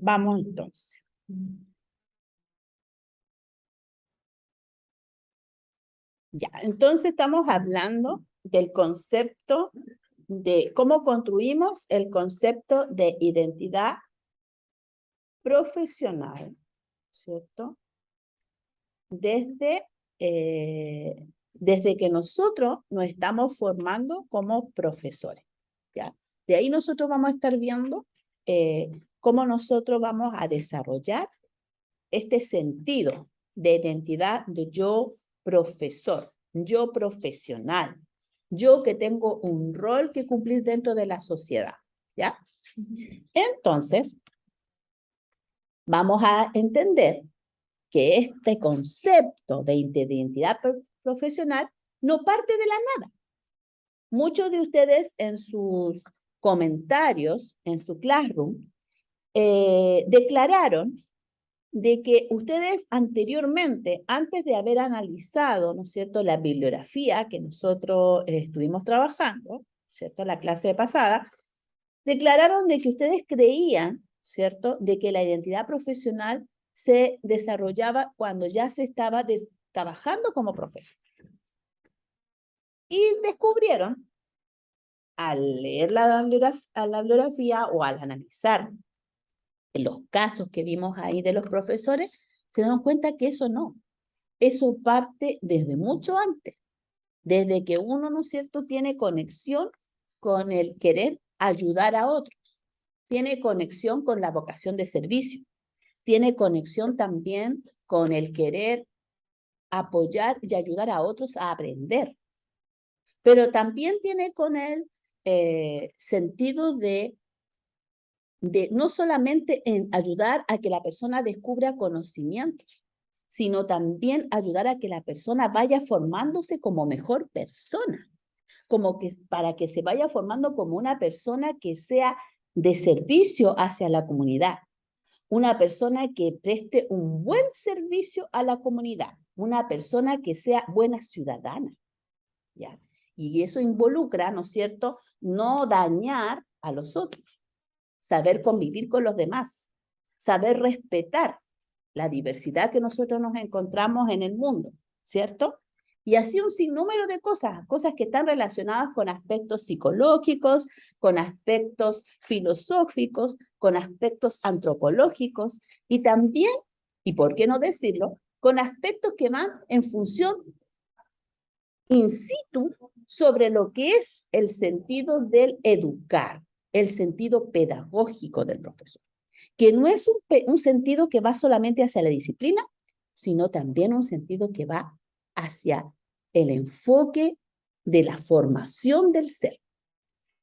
vamos entonces. Ya, entonces estamos hablando del concepto de cómo construimos el concepto de identidad profesional, ¿cierto? Desde que nosotros nos estamos formando como profesores, ¿ya? De ahí nosotros vamos a estar viendo cómo nosotros vamos a desarrollar este sentido de identidad de yo profesor, yo profesional, yo que tengo un rol que cumplir dentro de la sociedad, ¿ya? Entonces, vamos a entender que este concepto de identidad profesional no parte de la nada. Muchos de ustedes en sus comentarios, en su classroom, declararon de que ustedes anteriormente, antes de haber analizado, ¿no es cierto?, la bibliografía que nosotros estuvimos trabajando, ¿cierto?, la clase pasada, declararon de que ustedes creían, ¿cierto?, de que la identidad profesional se desarrollaba cuando ya se estaba trabajando como profesor. Y descubrieron, al leer la bibliografía o al analizar los casos que vimos ahí de los profesores, se dan cuenta que eso no. Eso parte desde mucho antes, desde que uno, ¿no es cierto?, tiene conexión con el querer ayudar a otros, tiene conexión con la vocación de servicio, tiene conexión también con el querer apoyar y ayudar a otros a aprender, pero también tiene con el sentido de no solamente en ayudar a que la persona descubra conocimientos, sino también ayudar a que la persona vaya formándose como mejor persona, como que para que se vaya formando como una persona que sea de servicio hacia la comunidad, una persona que preste un buen servicio a la comunidad, una persona que sea buena ciudadana, ¿ya? Y eso involucra, ¿no es cierto?, no dañar a los otros, saber convivir con los demás, saber respetar la diversidad que nosotros nos encontramos en el mundo, ¿cierto? Y así un sinnúmero de cosas que están relacionadas con aspectos psicológicos, con aspectos filosóficos, con aspectos antropológicos y también, y por qué no decirlo, con aspectos que van en función in situ sobre lo que es el sentido del educar, el sentido pedagógico del profesor, que no es un sentido que va solamente hacia la disciplina, sino también un sentido que va hacia el enfoque de la formación del ser.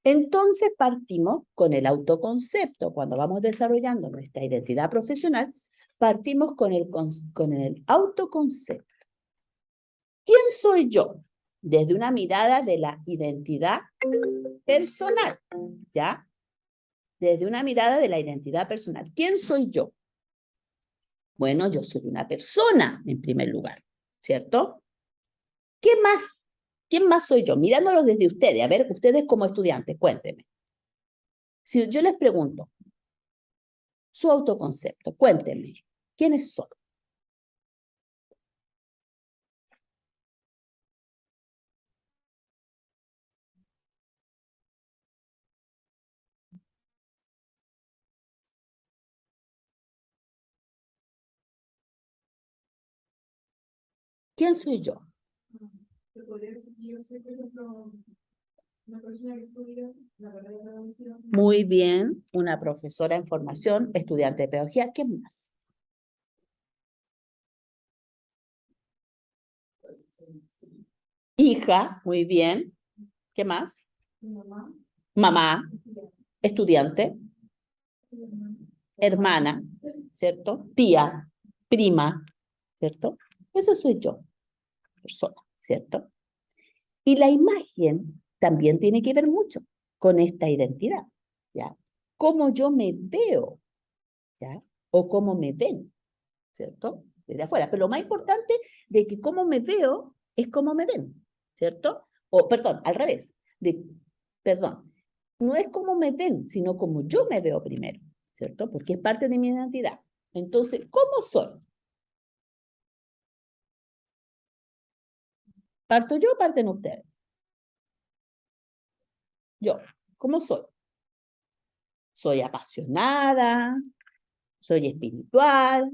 Entonces partimos con el autoconcepto. Cuando vamos desarrollando nuestra identidad profesional, partimos con el autoconcepto. ¿Quién soy yo? Desde una mirada de la identidad personal, ¿ya? Desde una mirada de la identidad personal. ¿Quién soy yo? Bueno, yo soy una persona, en primer lugar, ¿cierto? ¿Qué más? ¿Quién más soy yo? Mirándolo desde ustedes, a ver, ustedes como estudiantes, cuéntenme. Si yo les pregunto, su autoconcepto, cuéntenme, ¿quiénes son? ¿Quién soy yo? Muy bien, una profesora en formación, estudiante de pedagogía, ¿qué más? Hija, muy bien, ¿qué más? Mamá, estudiante, hermana, ¿cierto? Tía, prima, ¿cierto? Eso soy yo, persona, ¿cierto? Y la imagen también tiene que ver mucho con esta identidad, ¿ya? Cómo yo me veo, ¿ya? O cómo me ven, ¿cierto? Desde afuera. Pero lo más importante de que cómo me veo es cómo me ven, ¿cierto? O, perdón, al revés. Perdón, no es cómo me ven, sino cómo yo me veo primero, ¿cierto? Porque es parte de mi identidad. Entonces, ¿cómo soy? ¿Parto yo o parten ustedes? Yo, ¿cómo soy? Soy apasionada, soy espiritual,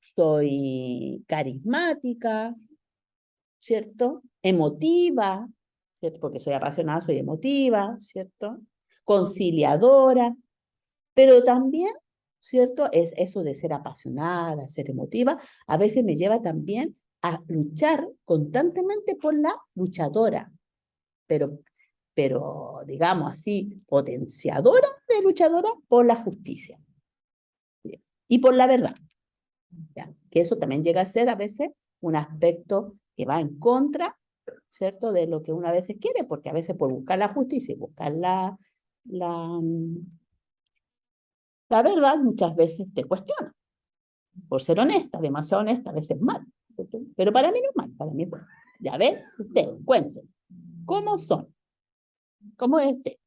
soy carismática, ¿cierto? Emotiva, ¿cierto? Porque soy apasionada, soy emotiva, ¿cierto? Conciliadora, pero también, ¿cierto? Es eso de ser apasionada, ser emotiva, a veces me lleva también a luchar constantemente por la luchadora, pero, pero digamos así, potenciadora de luchadora por la justicia, ¿sí? Y por la verdad, ¿ya? Que eso también llega a ser a veces un aspecto que va en contra, ¿cierto? De lo que uno a veces quiere, porque a veces por buscar la justicia y buscar la, la verdad, muchas veces te cuestiona, por ser honesta, demasiado honesta, a veces mal, ¿cierto? Pero para mí no es mal, para mí es bueno. Ya ven, ustedes, cuenten, ¿cómo son? ¿Cómo es este?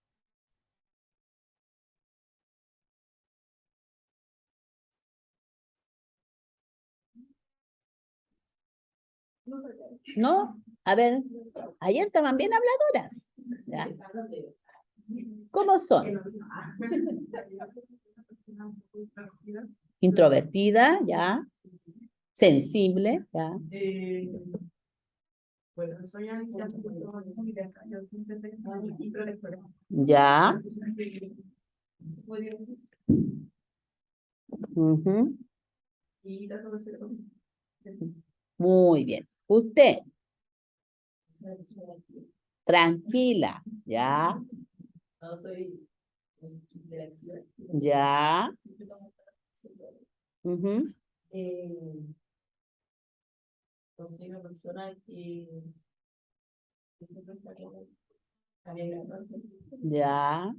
¿No? A ver, ayer estaban bien habladoras, ¿ya? ¿Cómo son? Introvertida, ¿ya? Sensible, ¿ya? Bueno, soy ansiosa, yo siempre soy introvertida. ¿Ya? Ujú. Y trato de ser Muy bien. Usted, tranquila, ¿ya? no soy interactiva. ¿Ya? Ujú. Soy una persona que siempre está como alegre, ¿no? ¿Ya?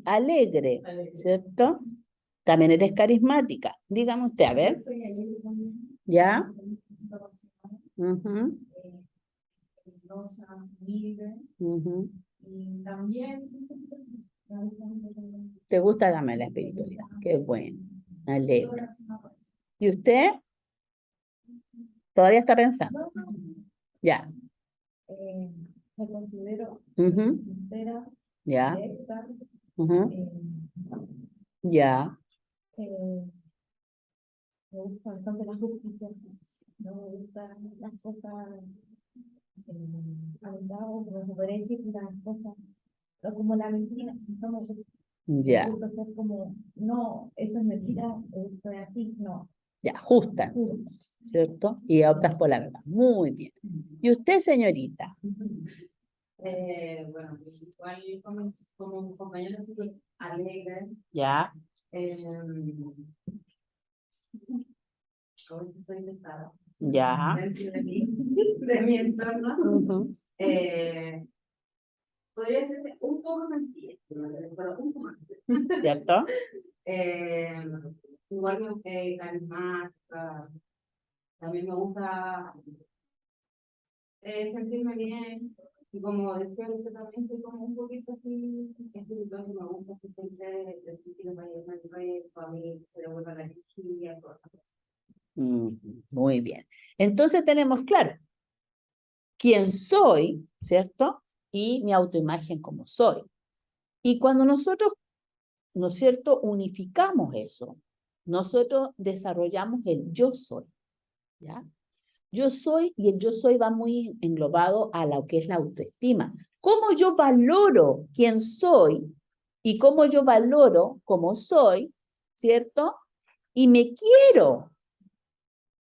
Alegre, ¿cierto? También eres carismática. Dígame usted, a ver. Soy alegre también. ¿Ya? Ujú, Cariñosa, humilde ujú. y también me gusta mucho también. ¿Te gusta también la espiritualidad? Qué bueno. Me alegra. ¿Y usted? ¿Todavía está pensando? Ya. Me considero Ujú, sincera, ya. directa, Ujú, ya. eh, me gusta bastante la justicia, no me gustan las cosas aventadas, como se podría decir, las cosas, o como la mentira, no me gusta, me Ya. gusta ser como, no, eso es mentira, esto es así, no. Ya. Justa, entonces, ¿cierto? Y optas por la verdad. Muy bien. ¿Y usted, señorita? Bueno, igual como un compañero súper alegre, Ya. como que soy pesada Ya. dentro de mi entorno. Ujú, Podría ser un poco sencilla, pero un poco. ¿cierto? Eh, igual carismática, también me gusta sentirme bien. Y como decía usted también, soy como un poquito así espiritual, que me gusta así siempre el sentido mayor del resto, a mí se le vuelve la energía, cosas así. Muy bien. Entonces tenemos claro quién soy, ¿cierto? Y mi autoimagen como soy. Y cuando nosotros, ¿no es cierto?, unificamos eso, nosotros desarrollamos el yo soy, ¿ya? Yo soy y el yo soy va muy englobado a lo que es la autoestima. ¿Cómo yo valoro quién soy y cómo yo valoro cómo soy, ¿cierto? Y me quiero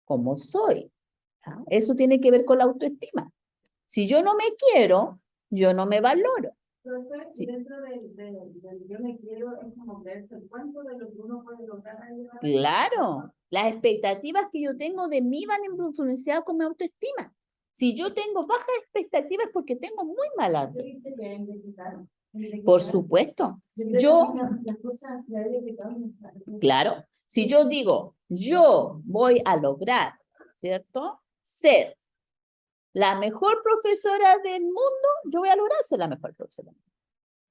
como soy. ¿Ya? Eso tiene que ver con la autoestima. Si yo no me quiero, yo no me valoro. Entonces, Sí. dentro del yo me quiero, es como creerse el cuento de lo que uno puede lograr ahí. Claro, las expectativas que yo tengo de mí van influenciadas con mi autoestima. Si yo tengo bajas expectativas es porque tengo muy mala autoestima. Por supuesto. Yo, claro, si yo digo, yo voy a lograr, ¿cierto? Ser la mejor profesora del mundo, yo voy a lograr ser la mejor profesora.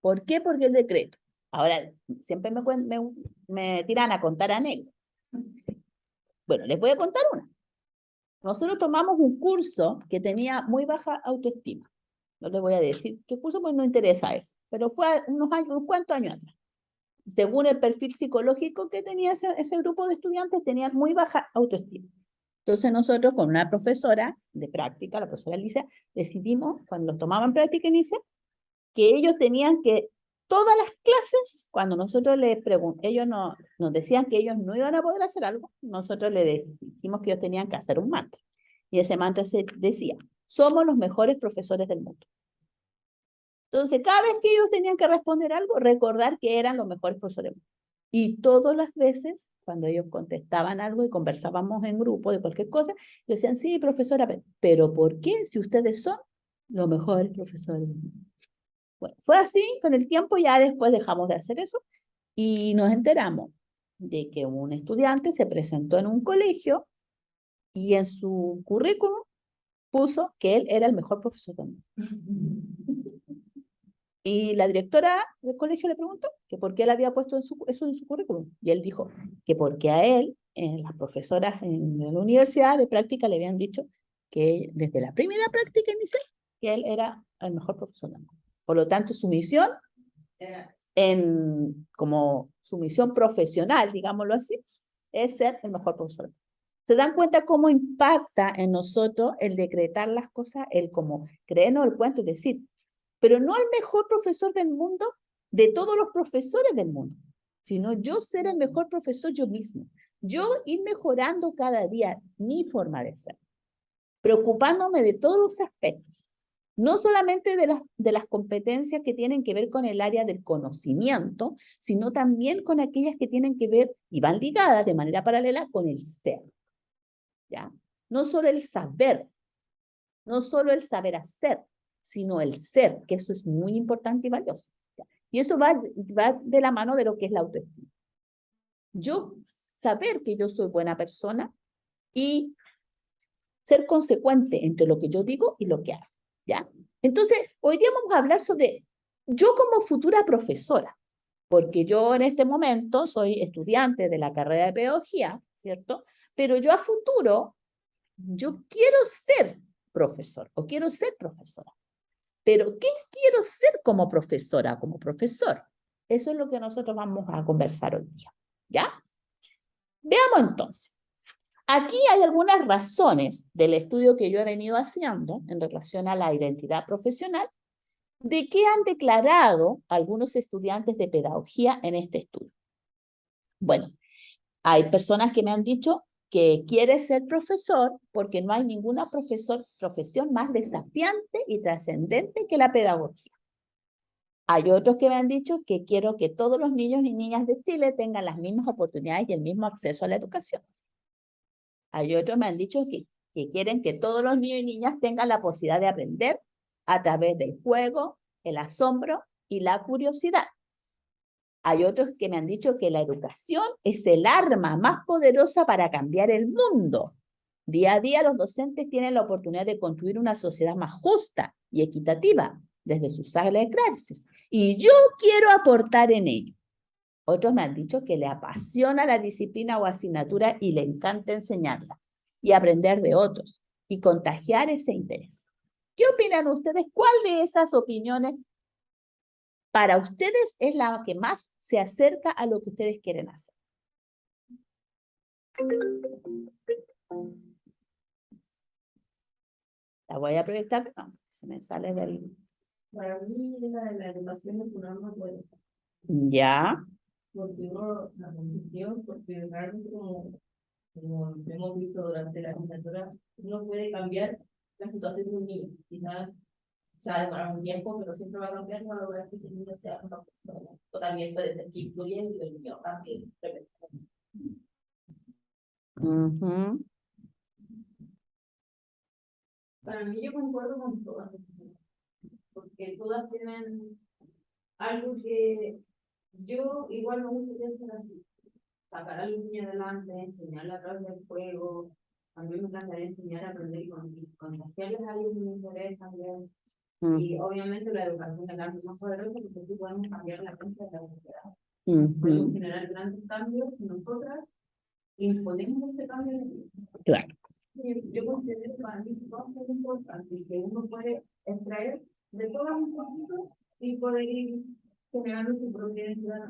¿Por qué? Porque el decreto. Ahora, siempre me tiran a contar anécdotas. Bueno, les voy a contar una. Nosotros tomamos un curso que tenía muy baja autoestima. No les voy a decir qué curso, pues no interesa eso. Pero fue unos cuantos años atrás. Según el perfil psicológico que tenía ese grupo de estudiantes, tenían muy baja autoestima. Entonces nosotros con una profesora de práctica, la profesora Alicia, decidimos, cuando tomaban práctica en ICE, que ellos tenían que, todas las clases, cuando nosotros les preguntamos, ellos nos decían que ellos no iban a poder hacer algo, nosotros les dijimos que ellos tenían que hacer un mantra. Y ese mantra se decía, somos los mejores profesores del mundo. Entonces, cada vez que ellos tenían que responder algo, recordar que eran los mejores profesores del mundo. Y todas las veces, cuando ellos contestaban algo y conversábamos en grupo de cualquier cosa, decían, sí, profesora, pero ¿por qué si ustedes son los mejores profesores del mundo? Bueno, fue así, con el tiempo ya después dejamos de hacer eso y nos enteramos de que un estudiante se presentó en un colegio y en su currículum puso que él era el mejor profesor del mundo. Y la directora del colegio le preguntó que por qué él había puesto eso en su currículum. Y él dijo que porque a él, las profesoras en la universidad de práctica le habían dicho que desde la primera práctica inicial, que él era el mejor profesor del mundo. Por lo tanto, su misión, como su misión profesional, digámoslo así, es ser el mejor profesor. ¿Se dan cuenta cómo impacta en nosotros el decretar las cosas, el como creernos el cuento, es decir, pero no el mejor profesor del mundo de todos los profesores del mundo, sino yo ser el mejor profesor yo mismo, yo ir mejorando cada día mi forma de ser, preocupándome de todos los aspectos, no solamente de las competencias que tienen que ver con el área del conocimiento, sino también con aquellas que tienen que ver y van ligadas de manera paralela con el ser. ¿Ya? No solo el saber, no solo el saber hacer, sino el ser, que eso es muy importante y valioso. ¿Ya? Y eso va de la mano de lo que es la autoestima. Yo saber que yo soy buena persona y ser consecuente entre lo que yo digo y lo que hago. ¿Ya? Entonces, hoy día vamos a hablar sobre yo como futura profesora, porque yo en este momento soy estudiante de la carrera de pedagogía, ¿cierto? Pero yo a futuro, yo quiero ser profesor o quiero ser profesora. Pero ¿qué quiero ser como profesora, como profesor? Eso es lo que nosotros vamos a conversar hoy día. ¿Ya? Veamos entonces. Aquí hay algunas razones del estudio que yo he venido haciendo en relación a la identidad profesional de qué han declarado algunos estudiantes de pedagogía en este estudio. Bueno, hay personas que me han dicho que quiere ser profesor porque no hay ninguna profesión más desafiante y trascendente que la pedagogía. Hay otros que me han dicho que quiero que todos los niños y niñas de Chile tengan las mismas oportunidades y el mismo acceso a la educación. Hay otros que me han dicho que quieren que todos los niños y niñas tengan la posibilidad de aprender a través del juego, el asombro y la curiosidad. Hay otros que me han dicho que la educación es el arma más poderosa para cambiar el mundo. Día a día los docentes tienen la oportunidad de construir una sociedad más justa y equitativa desde su sala de clases. Y yo quiero aportar en ello. Otros me han dicho que le apasiona la disciplina o asignatura y le encanta enseñarla y aprender de otros y contagiar ese interés. ¿Qué opinan ustedes? ¿Cuál de esas opiniones para ustedes es la que más se acerca a lo que ustedes quieren hacer? La voy a proyectar, no, se me sale del... Para mí, la educación es un arma poderosa. Ya. Porque uno, la condición, porque realmente como hemos visto durante la asignatura, uno puede cambiar la situación de un niño. Quizás ya demora un tiempo, pero siempre va a cambiar para lograr que ese niño sea una persona. O también puede ser que influyendo y el niño cambie. Para mí yo concuerdo con todas, porque todas tienen algo que yo igual me gustaría hacer así. Sacar al niño adelante, enseñarle a través del juego, a mí me encantaría enseñar a aprender y contagiarles a ellos mi interés también. Y obviamente la educación es la más poderosa porque sí podemos cambiar la cancha de la sociedad. Podemos generar grandes cambios y nosotras imponemos este cambio en el mundo. Claro. Yo considero que para mí es muy importante y que uno puede extraer de todas un poquito y poder ir generando su propia identidad.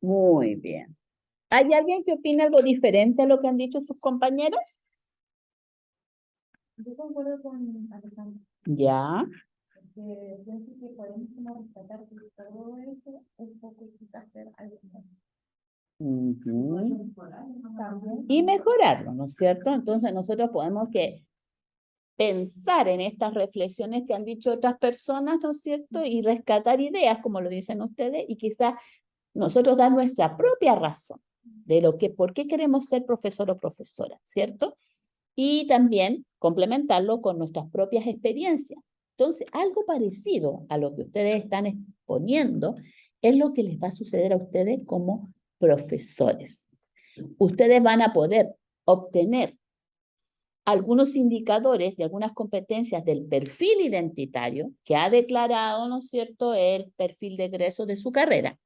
Muy bien. ¿Hay alguien que opine algo diferente a lo que han dicho sus compañeros? Yo concuerdo con Alejandro. Ya. Porque pienso que podemos como rescatar que todo eso un poco quizás hacer algo más. Y mejorarlo, ¿no es cierto? Entonces nosotros podemos pensar en estas reflexiones que han dicho otras personas, ¿no es cierto? Y rescatar ideas, como lo dicen ustedes, y quizás nosotros dar nuestra propia razón de por qué queremos ser profesor o profesora, ¿cierto? Y también complementarlo con nuestras propias experiencias. Entonces, algo parecido a lo que ustedes están exponiendo es lo que les va a suceder a ustedes como profesores. Ustedes van a poder obtener algunos indicadores y algunas competencias del perfil identitario que ha declarado, ¿no es cierto?, el perfil de egreso de su carrera.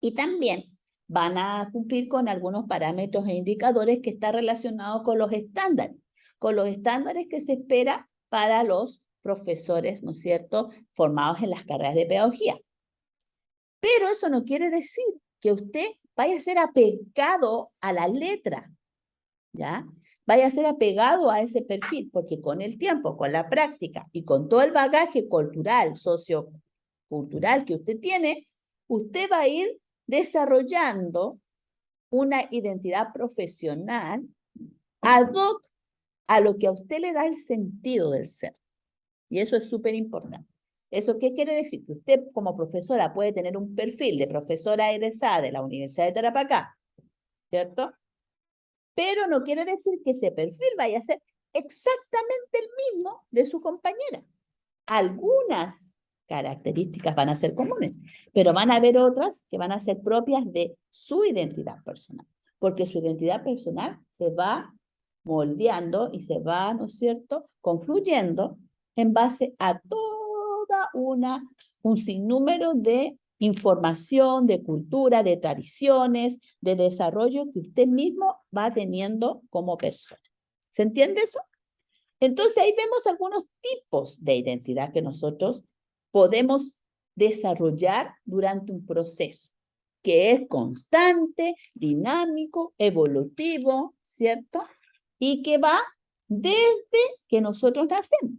Y también van a cumplir con algunos parámetros e indicadores que están relacionados con los estándares que se espera para los profesores, ¿no es cierto?, formados en las carreras de pedagogía. Pero eso no quiere decir que usted vaya a ser apegado a la letra, ¿ya? Vaya a ser apegado a ese perfil, porque con el tiempo, con la práctica y con todo el bagaje cultural, sociocultural que usted tiene, usted va a ir desarrollando una identidad profesional ad hoc a lo que a usted le da el sentido del ser. Y eso es súper importante. ¿Eso qué quiere decir? Que usted como profesora puede tener un perfil de profesora egresada de la Universidad de Tarapacá, ¿cierto? Pero no quiere decir que ese perfil vaya a ser exactamente el mismo de su compañera. Algunas características van a ser comunes, pero van a haber otras que van a ser propias de su identidad personal, porque su identidad personal se va moldeando y se va, ¿no es cierto?, confluyendo en base a toda un sinnúmero de información, de cultura, de tradiciones, de desarrollo que usted mismo va teniendo como persona. ¿Se entiende eso? Entonces ahí vemos algunos tipos de identidad que nosotros podemos desarrollar durante un proceso que es constante, dinámico, evolutivo, ¿cierto? Y que va desde que nosotros nacemos.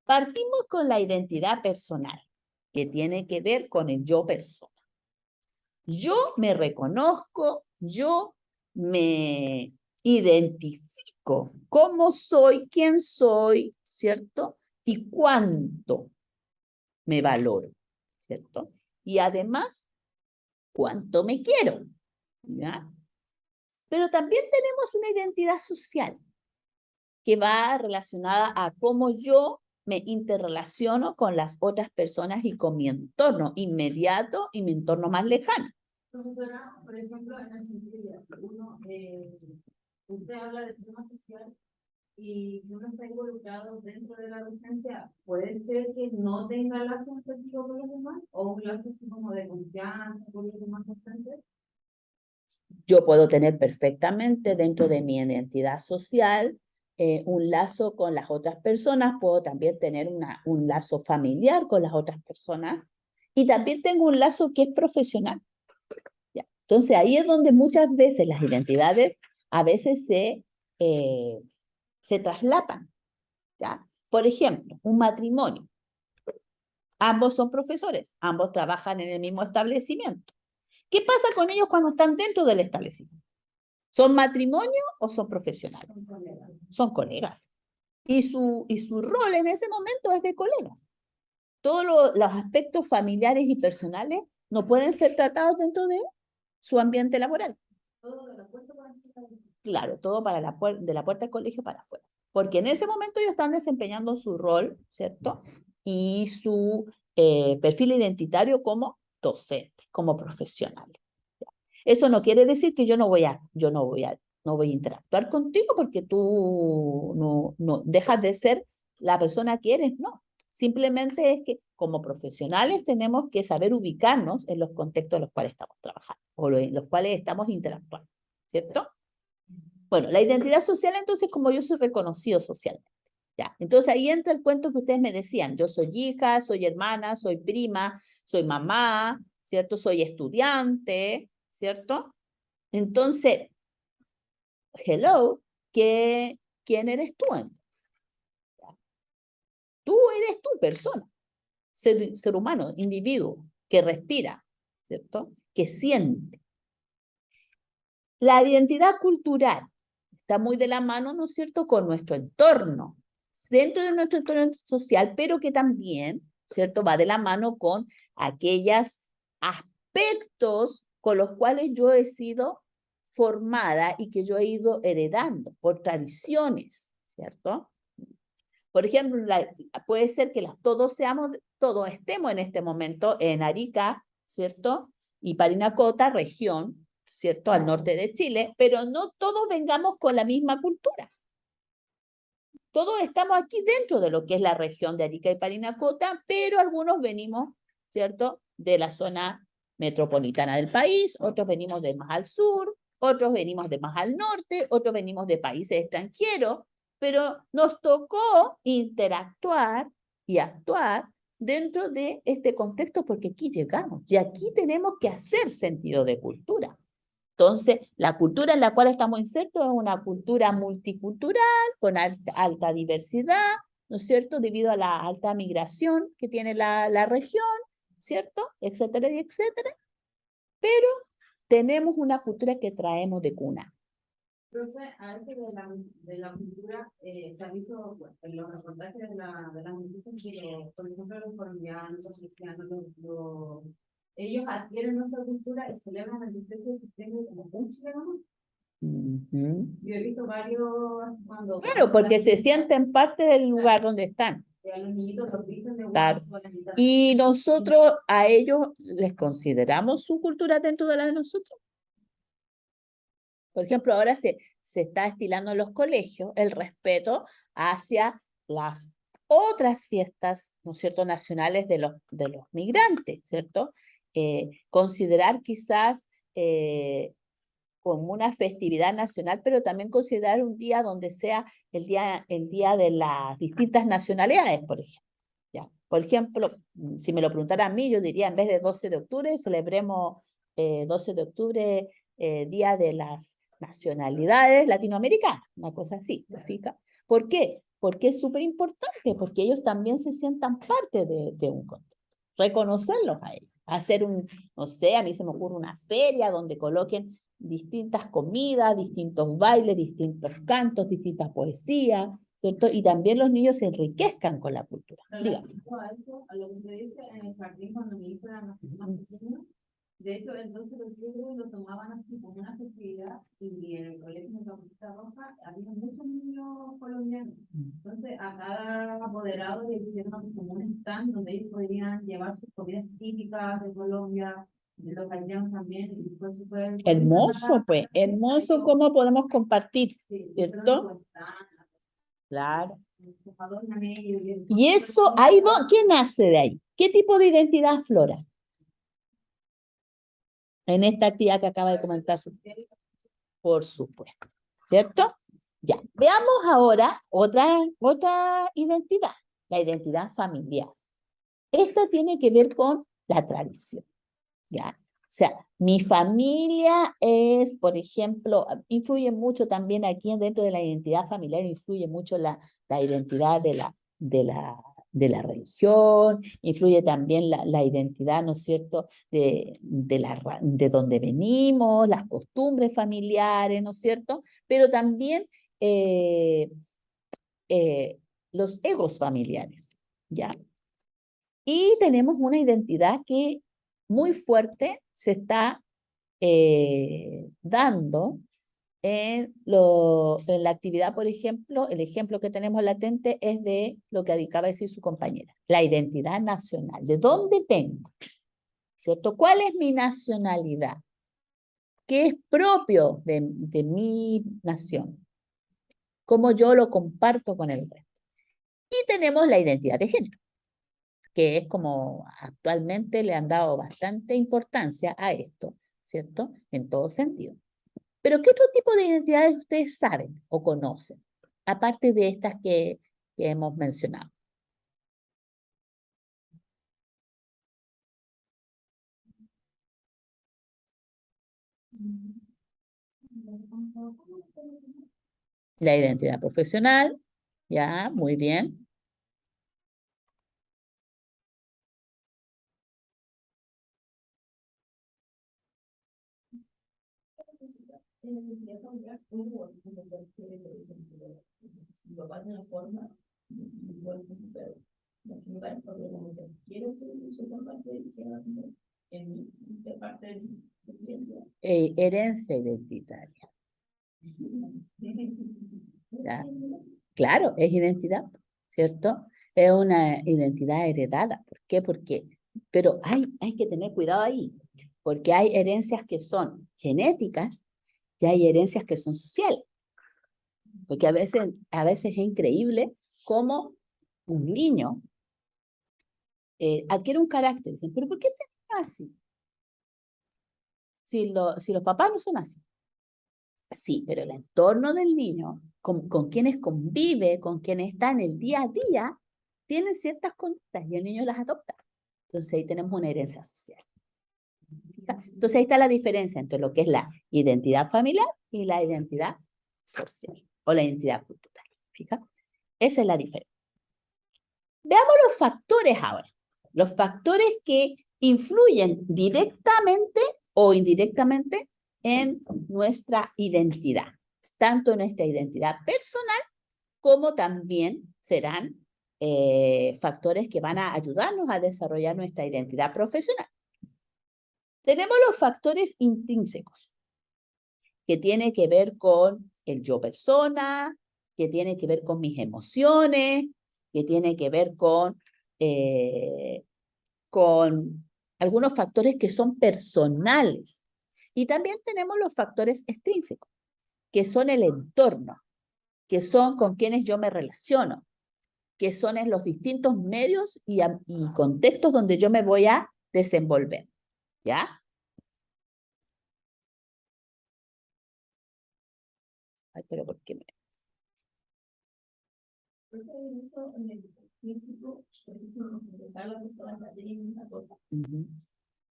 Partimos con la identidad personal, que tiene que ver con el yo persona. Yo me reconozco, yo me identifico cómo soy, quién soy, ¿cierto? Y cuánto me valoro, ¿cierto? Y además, cuánto me quiero, ¿ya? Pero también tenemos una identidad social que va relacionada a cómo yo me interrelaciono con las otras personas y con mi entorno inmediato y mi entorno más lejano. Profesora, por ejemplo, en el sentido de uno, usted habla de tema social y si uno está involucrado dentro de la docencia, puede ser que no tenga lazo afectivo con los demás o un lazo así como de confianza con los demás docentes. Yo puedo tener perfectamente dentro de mi identidad social un lazo con las otras personas, puedo también tener un lazo familiar con las otras personas y también tengo un lazo que es profesional. ¿Ya? Entonces ahí es donde muchas veces las identidades a veces se traslapan. ¿Ya? Por ejemplo, un matrimonio. Ambos son profesores, ambos trabajan en el mismo establecimiento. ¿Qué pasa con ellos cuando están dentro del establecimiento? ¿Son matrimonio o son profesionales? Son colegas. Y su rol en ese momento es de colegas. Todos los aspectos familiares y personales no pueden ser tratados dentro de su ambiente laboral. Todo de la puerta para afuera. Claro, todo de la puerta del colegio para afuera. Porque en ese momento ellos están desempeñando su rol, ¿cierto? Y su perfil identitario como docente, como profesional. Eso no quiere decir que yo no voy a no voy a interactuar contigo porque tú no dejas de ser la persona que eres, no. Simplemente es que como profesionales tenemos que saber ubicarnos en los contextos en los cuales estamos trabajando o en los cuales estamos interactuando, ¿cierto? Bueno, la identidad social entonces como yo soy reconocido socialmente. Ya, entonces ahí entra el cuento que ustedes me decían, yo soy hija, soy hermana, soy prima, soy mamá, ¿cierto? Soy estudiante, ¿cierto? Entonces, hello, ¿quién eres tú entonces? Tú eres tu persona, ser humano, individuo, que respira, ¿cierto? Que siente. La identidad cultural está muy de la mano, ¿no es cierto?, con nuestro entorno, dentro de nuestro entorno social, pero que también, ¿cierto?, va de la mano con aquellos aspectos con los cuales yo he sido formada y que yo he ido heredando por tradiciones, ¿cierto? Por ejemplo, puede ser que todos estemos en este momento en Arica, ¿cierto? Y Parinacota, región, ¿cierto? Al norte de Chile, pero no todos vengamos con la misma cultura. Todos estamos aquí dentro de lo que es la región de Arica y Parinacota, pero algunos venimos, ¿cierto? De la zona metropolitana del país, otros venimos de más al sur, otros venimos de más al norte, otros venimos de países extranjeros, pero nos tocó interactuar y actuar dentro de este contexto porque aquí llegamos y aquí tenemos que hacer sentido de cultura. Entonces, la cultura en la cual estamos insertos es una cultura multicultural, con alta diversidad, ¿no es cierto?, debido a la alta migración que tiene la región, ¿cierto?, etcétera y etcétera, pero tenemos una cultura que traemos de cuna. Profe, antes de la cultura, se ha visto bueno, en los reportajes de las noticias que, por ejemplo, los colombianos, los cristianos, ellos adquieren nuestra cultura y celebran el 18 de septiembre como un chileno. Yo he visto varios cuando... Claro, porque se sienten parte del lugar donde están. A los niñitos los visten de Claro. una sola mitad. Y nosotros a ellos les consideramos su cultura dentro de la de nosotros. Por ejemplo, ahora se está estilando en los colegios el respeto hacia las otras fiestas, ¿no es cierto?, nacionales de los migrantes, ¿cierto? Considerar quizás como una festividad nacional, pero también considerar un día donde sea el día de las distintas nacionalidades, por ejemplo. ¿Ya? Por ejemplo, si me lo preguntara a mí, yo diría, en vez de 12 de octubre, celebremos 12 de octubre, Día de las Nacionalidades Latinoamericanas, una cosa así, ¿te fijas? ¿Por qué? Porque es súper importante, porque ellos también se sientan parte de un contexto. Reconocerlos a ellos, hacer no sé, a mí se me ocurre una feria donde coloquen distintas comidas, distintos bailes, distintos cantos, distintas poesías, ¿cierto? Y también los niños se enriquezcan con la cultura. Dígame. A lo que se dice en el jardín cuando mi hijo era más pequeño, de hecho, el 12 de octubre lo tomaban así como una festividad y en el colegio de Capuchita Roja había muchos niños colombianos. Entonces, a cada apoderado le hicieron como un stand donde ellos podrían llevar sus comidas típicas de Colombia, de los haitianos también. Y fue súper hermoso, pues, hermoso cómo podemos compartir, ¿cierto? Claro. Y eso, ¿qué nace de ahí? ¿Qué tipo de identidad aflora en esta actividad que acaba de comentar? Por supuesto, ¿cierto? Ya, veamos ahora otra identidad, la identidad familiar. Esta tiene que ver con la tradición, ¿ya? O sea, mi familia es, por ejemplo, influye mucho también aquí dentro de la identidad familiar, influye mucho la identidad de la religión, influye también la identidad, ¿no es cierto?, de donde venimos, las costumbres familiares, ¿no es cierto? Pero también los egos familiares, ¿ya? Y tenemos una identidad que muy fuerte se está dando en la actividad, por ejemplo, el ejemplo que tenemos latente es de lo que acaba de decir su compañera, la identidad nacional. ¿De dónde vengo? ¿Cierto? ¿Cuál es mi nacionalidad? que es propio de mi nación, cómo yo lo comparto con el resto. Y tenemos la identidad de género, que es como actualmente le han dado bastante importancia a esto, ¿cierto? En todo sentido. Pero ¿qué otro tipo de identidades ustedes saben o conocen? Aparte de estas que hemos mencionado. La identidad profesional, ya, muy bien. Mi papá de una forma, igual que mi perro. Mi padre porque como que quiero ser parte en mí, ser parte de mi identidad. Herencia identitaria. ¿Ya? Claro, es identidad, ¿cierto? Es una identidad heredada. ¿Por qué? Pero hay que tener cuidado ahí, porque hay herencias que son genéticas y hay herencias que son sociales. Porque a veces es increíble cómo un niño adquiere un carácter. Dicen, ¿pero por qué te así? Si los papás no son así. Sí, pero el entorno del niño, con quienes convive, con quienes está en el día a día, tienen ciertas conductas y el niño las adopta. Entonces ahí tenemos una herencia social. Entonces ahí está la diferencia entre lo que es la identidad familiar y la identidad social o la identidad cultural. ¿Fija? Esa es la diferencia. Veamos los factores ahora. Los factores que influyen directamente o indirectamente en nuestra identidad, tanto en nuestra identidad personal como también serán factores que van a ayudarnos a desarrollar nuestra identidad profesional. Tenemos los factores intrínsecos, que tiene que ver con el yo persona, que tiene que ver con mis emociones, que tiene que ver con algunos factores que son personales. Y también tenemos los factores extrínsecos, que son el entorno, que son con quienes yo me relaciono, que son en los distintos medios y contextos donde yo me voy a desenvolver. ¿Ya? Ay, pero ¿por qué me...?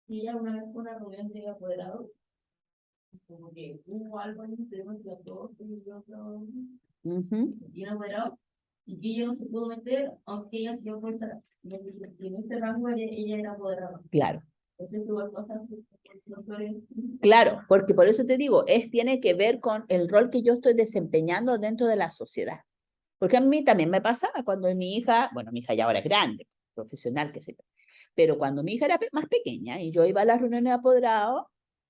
Y ella una vez fue una reunión de apoderados, como que hubo algo en tenemos que todos y otro y un apoderado, y que ella no se pudo meter, aunque ella sí fue en ese rango ella era apoderada. Claro. Entonces tuvo cosas Claro, porque por eso te digo, tiene que ver con el rol que yo estoy desempeñando dentro de la sociedad. Porque a mí también me pasaba cuando mi hija, bueno, mi hija ya ahora es grande, profesional, qué sé yo, pero cuando mi hija era más pequeña y yo iba a las reuniones de apoderados,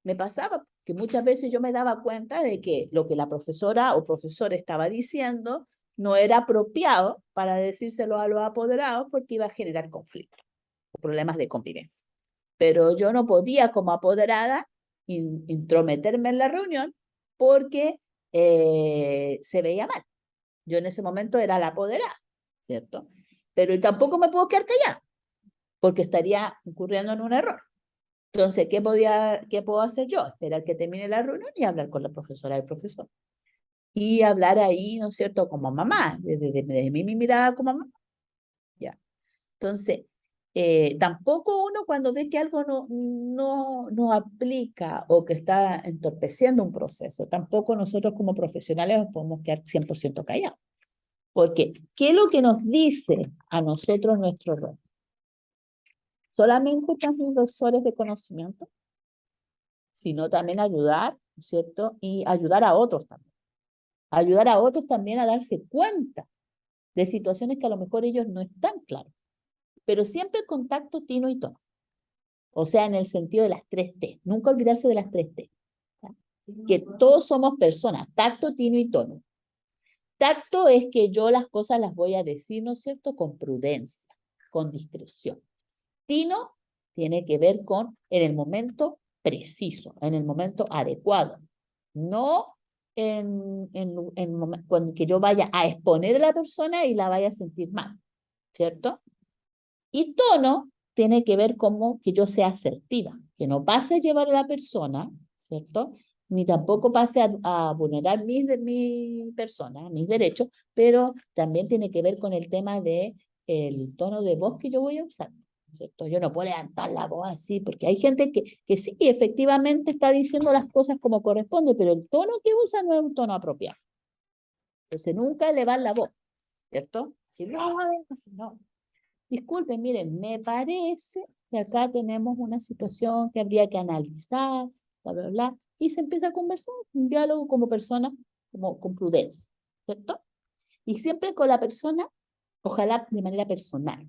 me pasaba que muchas veces yo me daba cuenta de que lo que la profesora o profesor estaba diciendo no era apropiado para decírselo a los apoderados porque iba a generar conflictos o problemas de convivencia. Pero yo no podía como apoderada intrometerme en la reunión porque se veía mal. Yo en ese momento era la apoderada, ¿cierto? Pero tampoco me puedo quedar callada, porque estaría incurriendo en un error. Entonces, ¿qué puedo hacer yo? Esperar que termine la reunión y hablar con la profesora y el profesor. Y hablar ahí, ¿no es cierto?, como mamá, desde mi mirada como mamá. Ya. Entonces, tampoco uno cuando ve que algo no aplica o que está entorpeciendo un proceso, tampoco nosotros como profesionales nos podemos quedar 100% callados. Porque, ¿qué es lo que nos dice a nosotros nuestro rol? Solamente transmisores de conocimiento, sino también ayudar, ¿no es cierto? Y ayudar a otros también. Ayudar a otros también a darse cuenta de situaciones que a lo mejor ellos no están claros. Pero siempre el contacto tino y tono. O sea, en el sentido de las 3T. Nunca olvidarse de las 3T. ¿Ya? Que todos somos personas, tacto, tino y tono. Tacto es que yo las cosas las voy a decir, ¿no es cierto?, con prudencia, con discreción. Tino tiene que ver con, en el momento, preciso, en el momento adecuado. No cuando que yo vaya a exponer a la persona y la vaya a sentir mal, ¿cierto? Y tono tiene que ver como que yo sea asertiva, que no pase a llevar a la persona, ¿cierto? Ni tampoco pase a vulnerar mi persona, mis derechos, pero también tiene que ver con el tema de el tono de voz que yo voy a usar, ¿cierto? Yo no puedo levantar la voz así, porque hay gente que sí, efectivamente está diciendo las cosas como corresponde, pero el tono que usa no es un tono apropiado. Entonces nunca elevar la voz, ¿cierto? Si no, no. Disculpen, miren, me parece que acá tenemos una situación que habría que analizar, bla, bla, bla, y se empieza a conversar, un diálogo como persona, como con prudencia, ¿cierto? Y siempre con la persona, ojalá de manera personal,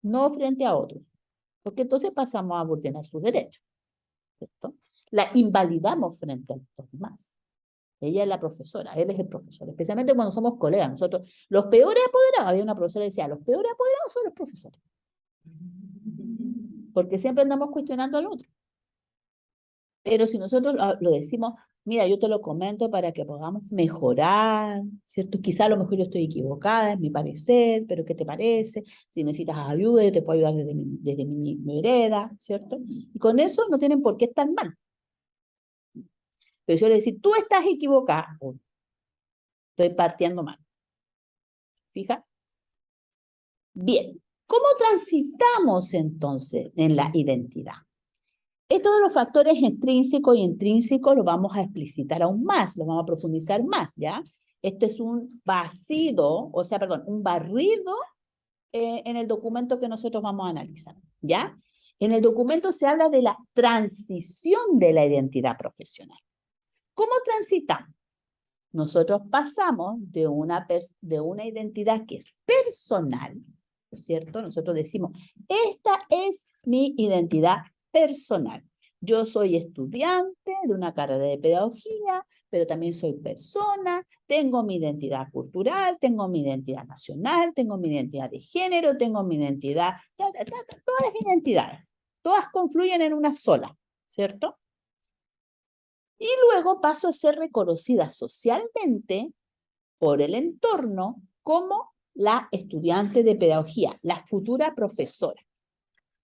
no frente a otros, porque entonces pasamos a ordenar sus derechos, ¿cierto? La invalidamos frente a los demás. Ella es la profesora, él es el profesor, especialmente cuando somos colegas. Nosotros, los peores apoderados, había una profesora que decía, los peores apoderados son los profesores, porque siempre andamos cuestionando al otro. Pero si nosotros lo decimos, mira, yo te lo comento para que podamos mejorar, ¿cierto? Quizá a lo mejor yo estoy equivocada, es mi parecer, pero ¿qué te parece? Si necesitas ayuda, yo te puedo ayudar desde mi vereda, ¿cierto? Y con eso no tienen por qué estar mal. Pero si yo le decir, tú estás equivocada, estoy partiendo mal. ¿Fija? Bien, ¿cómo transitamos entonces en la identidad? Estos de los factores extrínsecos y intrínsecos los vamos a explicitar aún más, los vamos a profundizar más, ¿ya? Esto es un vacío, o sea, perdón, un barrido en el documento que nosotros vamos a analizar, ¿ya? En el documento se habla de la transición de la identidad profesional. ¿Cómo transitamos? Nosotros pasamos de una identidad que es personal, ¿cierto? Nosotros decimos, esta es mi identidad personal. Yo soy estudiante de una carrera de pedagogía, pero también soy persona, tengo mi identidad cultural, tengo mi identidad nacional, tengo mi identidad de género, tengo mi identidad, todas las identidades, todas confluyen en una sola, ¿cierto? Y luego paso a ser reconocida socialmente por el entorno como la estudiante de pedagogía, la futura profesora.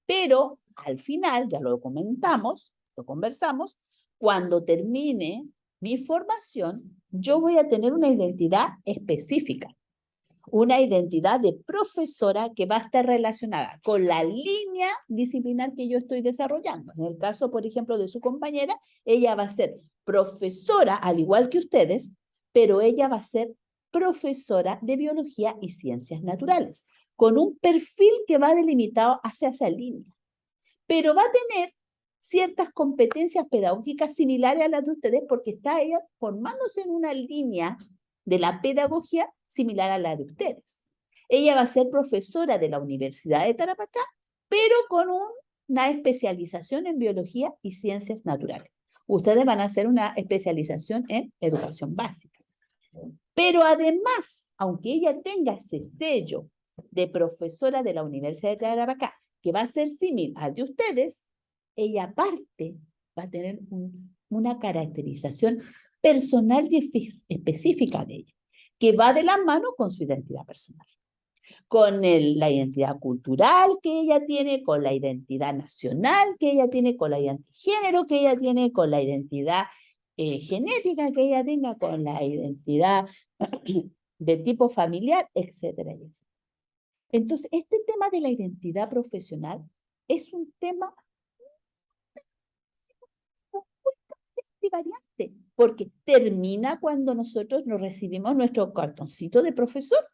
Pero al final, ya lo comentamos, lo conversamos, cuando termine mi formación, yo voy a tener una identidad específica, una identidad de profesora que va a estar relacionada con la línea disciplinar que yo estoy desarrollando. En el caso, por ejemplo, de su compañera, ella va a ser profesora, al igual que ustedes, pero ella va a ser profesora de biología y ciencias naturales, con un perfil que va delimitado hacia esa línea, pero va a tener ciertas competencias pedagógicas similares a las de ustedes porque está ella formándose en una línea de la pedagogía similar a la de ustedes. Ella va a ser profesora de la Universidad de Tarapacá, pero con una especialización en biología y ciencias naturales. Ustedes van a hacer una especialización en educación básica. Pero además, aunque ella tenga ese sello de profesora de la Universidad de Tarapacá, que va a ser similar al de ustedes, ella aparte va a tener una caracterización personal y específica de ella, que va de la mano con su identidad personal, con la identidad cultural que ella tiene, con la identidad nacional que ella tiene, con la identidad de género que ella tiene, con la identidad genética que ella tenga, con la identidad de tipo familiar, etcétera, etcétera. Entonces, este tema de la identidad profesional es un tema muy variante, porque termina cuando nosotros nos recibimos nuestro cartoncito de profesor.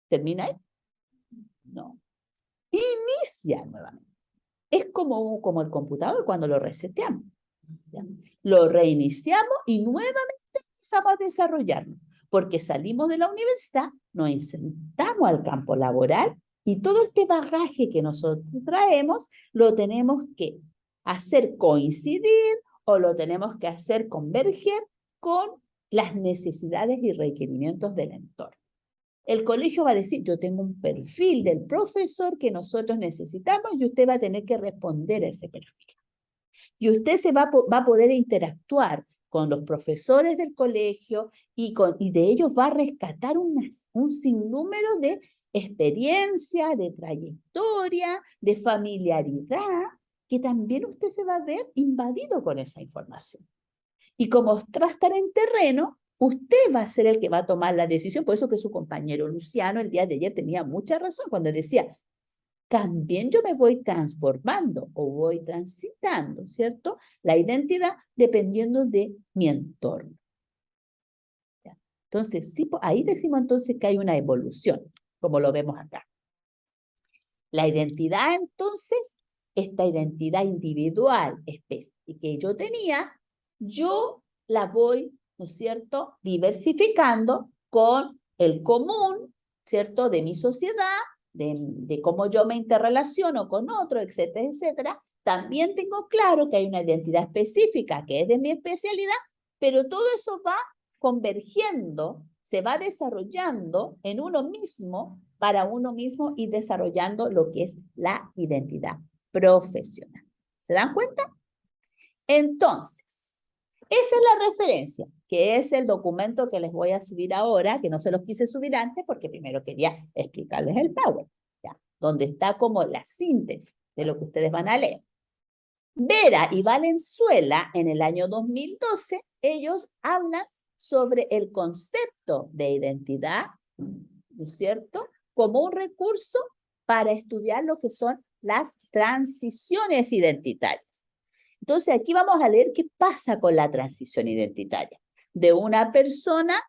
¿Termina ahí? No. Inicia nuevamente. Es como el computador cuando lo reseteamos. ¿Ya? Lo reiniciamos y nuevamente empezamos a desarrollarlo, porque salimos de la universidad, nos insertamos al campo laboral y todo este bagaje que nosotros traemos lo tenemos que hacer coincidir o lo tenemos que hacer converger con las necesidades y requerimientos del entorno. El colegio va a decir, yo tengo un perfil del profesor que nosotros necesitamos y usted va a tener que responder a ese perfil. Y usted va a poder interactuar con los profesores del colegio y de ellos va a rescatar un sinnúmero de experiencia, de trayectoria, de familiaridad, que también usted se va a ver invadido con esa información. Y como va a estar en terreno, usted va a ser el que va a tomar la decisión. Por eso que su compañero Luciano el día de ayer tenía mucha razón cuando decía, también yo me voy transformando o voy transitando, ¿cierto? La identidad dependiendo de mi entorno. ¿Ya? Entonces, sí, ahí decimos entonces que hay una evolución, como lo vemos acá. La identidad, entonces, esta identidad individual que yo tenía, yo la voy, ¿no es cierto?, diversificando con el común, ¿cierto?, de mi sociedad, de cómo yo me interrelaciono con otro, etcétera, etcétera. También tengo claro que hay una identidad específica que es de mi especialidad, pero todo eso va convergiendo, se va desarrollando en uno mismo, para uno mismo y desarrollando lo que es la identidad profesional. ¿Se dan cuenta? Entonces, esa es la referencia, que es el documento que les voy a subir ahora, que no se los quise subir antes porque primero quería explicarles el Power, ¿ya? Donde está como la síntesis de lo que ustedes van a leer. Vera y Valenzuela, en el año 2012, ellos hablan sobre el concepto de identidad, ¿no es cierto?, como un recurso para estudiar lo que son las transiciones identitarias. Entonces, aquí vamos a leer qué pasa con la transición identitaria de una persona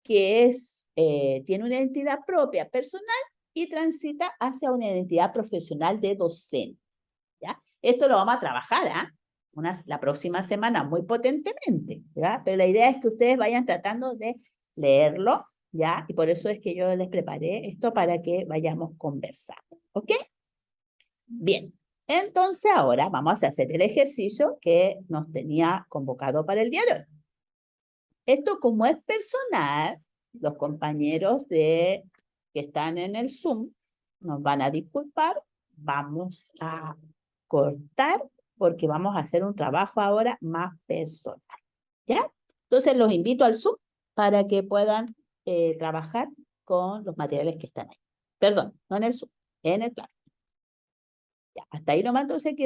que tiene una identidad propia personal y transita hacia una identidad profesional de docente. ¿Ya? Esto lo vamos a trabajar la próxima semana muy potentemente, ¿ya? Pero la idea es que ustedes vayan tratando de leerlo, ¿ya? Y por eso es que yo les preparé esto para que vayamos conversando, ¿ok? Bien, entonces ahora vamos a hacer el ejercicio que nos tenía convocado para el día de hoy. Esto, como es personal, los compañeros que están en el Zoom nos van a disculpar, vamos a cortar porque vamos a hacer un trabajo ahora más personal, ¿ya? Entonces los invito al Zoom para que puedan trabajar con los materiales que están ahí. Perdón, no en el Zoom, en el plan. Ya, hasta ahí nomás entonces queda.